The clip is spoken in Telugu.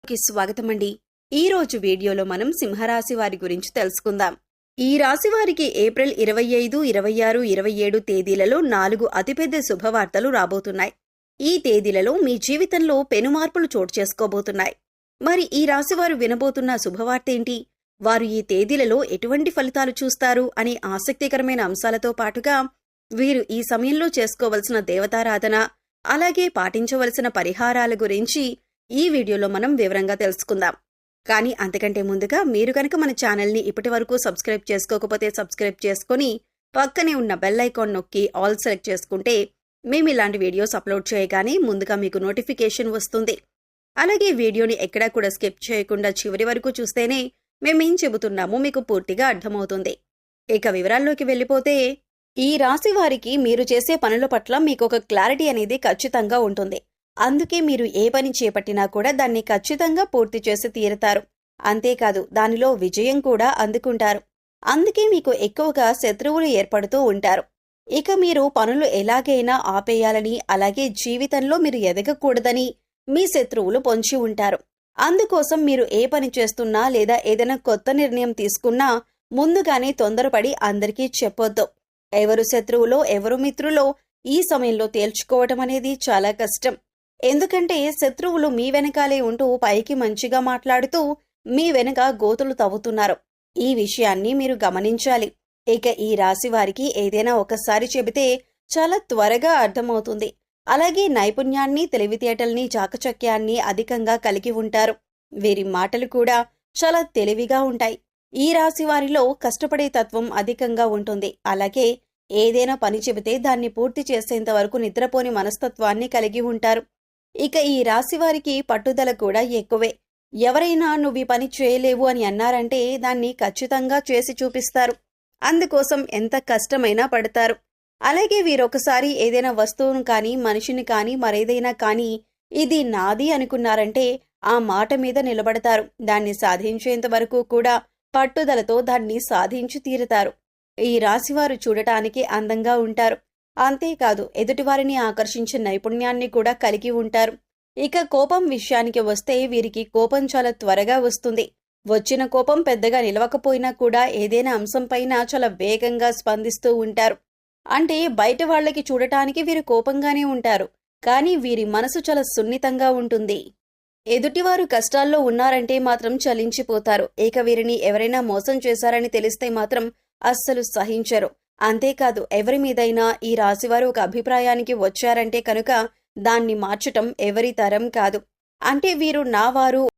స్వాగతమండి. ఈ రోజు వీడియోలో మనం సింహరాశి వారి గురించి తెలుసుకుందాం. ఈ రాశి వారికి ఏప్రిల్ 25, 26, 27 తేదీలలో 4 అతిపెద్ద శుభవార్తలు రాబోతున్నాయి. ఈ తేదీలలో మీ జీవితంలో పెనుమార్పులు చోటు చేసుకోబోతున్నాయి. మరి ఈ రాశి వారు వినబోతున్న శుభవార్త ఏంటి? వారు ఈ తేదీలలో ఎటువంటి ఫలితాలు చూస్తారు అనే ఆసక్తికరమైన అంశాలతో పాటుగా వీరు ఈ సమయంలో చేసుకోవలసిన దేవతారాధన, అలాగే పాటించవలసిన పరిహారాల గురించి ఈ వీడియోలో మనం వివరంగా తెలుసుకుందాం. కానీ అంతకంటే ముందుగా మీరు కనుక మన ఛానల్ని ఇప్పటి వరకు సబ్స్క్రైబ్ చేసుకోకపోతే సబ్స్క్రైబ్ చేసుకుని పక్కనే ఉన్న బెల్ ఐకాన్ నొక్కి ఆల్ సెలెక్ట్ చేసుకుంటే మేము ఇలాంటి వీడియోస్ అప్లోడ్ చేయగానే ముందుగా మీకు నోటిఫికేషన్ వస్తుంది. అలాగే వీడియోని ఎక్కడా కూడా స్కిప్ చేయకుండా చివరి వరకు చూస్తేనే మేమేం చెబుతున్నామో మీకు పూర్తిగా అర్థమవుతుంది. ఇక వివరాల్లోకి వెళ్ళిపోతే, ఈ రాశి వారికి మీరు చేసే పనుల పట్ల మీకు ఒక క్లారిటీ అనేది ఖచ్చితంగా ఉంటుంది. అందుకే మీరు ఏ పని చేపట్టినా కూడా దాన్ని ఖచ్చితంగా పూర్తి చేసి తీరుతారు. అంతేకాదు దానిలో విజయం కూడా అందుకుంటారు. అందుకే మీకు ఎక్కువగా శత్రువులు ఏర్పడుతూ ఉంటారు. ఇక మీరు పనులు ఎలాగైనా ఆపేయాలని, అలాగే జీవితంలో మీరు ఎదగకూడదని మీ శత్రువులు పొంచి ఉంటారు. అందుకోసం మీరు ఏ పని చేస్తున్నా లేదా ఏదైనా కొత్త నిర్ణయం తీసుకున్నా ముందుగానే తొందరపడి అందరికీ చెప్పొద్దు. ఎవరు శత్రువులో ఎవరు మిత్రులో ఈ సమయంలో తేల్చుకోవటం అనేది చాలా కష్టం. ఎందుకంటే శత్రువులు మీ వెనకాలే ఉంటూ పైకి మంచిగా మాట్లాడుతూ మీ వెనక గోతులు తవ్వుతున్నారు. ఈ విషయాన్ని మీరు గమనించాలి. ఇక ఈ రాశి వారికి ఏదైనా ఒకసారి చెబితే చాలా త్వరగా అర్థమవుతుంది. అలాగే నైపుణ్యాన్ని, తెలివితేటల్ని, చాకచక్యాన్ని అధికంగా కలిగి ఉంటారు. వీరి మాటలు కూడా చాలా తెలివిగా ఉంటాయి. ఈ రాశి వారిలో కష్టపడే తత్వం అధికంగా ఉంటుంది. అలాగే ఏదైనా పని చెబితే దాన్ని పూర్తి చేసేంత వరకు నిద్రపోని మనస్తత్వాన్ని కలిగి ఉంటారు. ఇక ఈ రాశి వారికి పట్టుదల కూడా ఎక్కువే. ఎవరైనా నువ్వు ఈ పని చేయలేవు అని అన్నారంటే దాన్ని ఖచ్చితంగా చేసి చూపిస్తారు. అందుకోసం ఎంత కష్టమైనా పడతారు. అలాగే వీరొకసారి ఏదైనా వస్తువును కానీ, మనిషిని కానీ, మరేదైనా కానీ ఇది నాది అనుకున్నారంటే ఆ మాట మీద నిలబడతారు. దాన్ని సాధించేంత వరకు కూడా పట్టుదలతో దాన్ని సాధించి తీరుతారు. ఈ రాశివారు చూడటానికి అందంగా ఉంటారు. అంతేకాదు ఎదుటివారిని ఆకర్షించే నైపుణ్యాన్ని కూడా కలిగి ఉంటారు. ఇక కోపం విషయానికి వస్తే వీరికి కోపం చాలా త్వరగా వస్తుంది. వచ్చిన కోపం పెద్దగా నిలవకపోయినా కూడా ఏదైనా అంశంపైన చాలా వేగంగా స్పందిస్తూ ఉంటారు. అంటే బయట వాళ్ళకి చూడటానికి వీరు కోపంగానే ఉంటారు, కానీ వీరి మనసు చాలా సున్నితంగా ఉంటుంది. ఎదుటివారు కష్టాల్లో ఉన్నారంటే మాత్రం చలించిపోతారు. ఇక వీరిని ఎవరైనా మోసం చేశారని తెలిస్తే మాత్రం అస్సలు సహించరు. అంతేకాదు ఎవరి మీదైనా ఈ రాశివారు ఒక అభిప్రాయానికి వచ్చారంటే కనుక దాన్ని మార్చటం ఎవరి తరం కాదు. అంటే వీరు నా వారు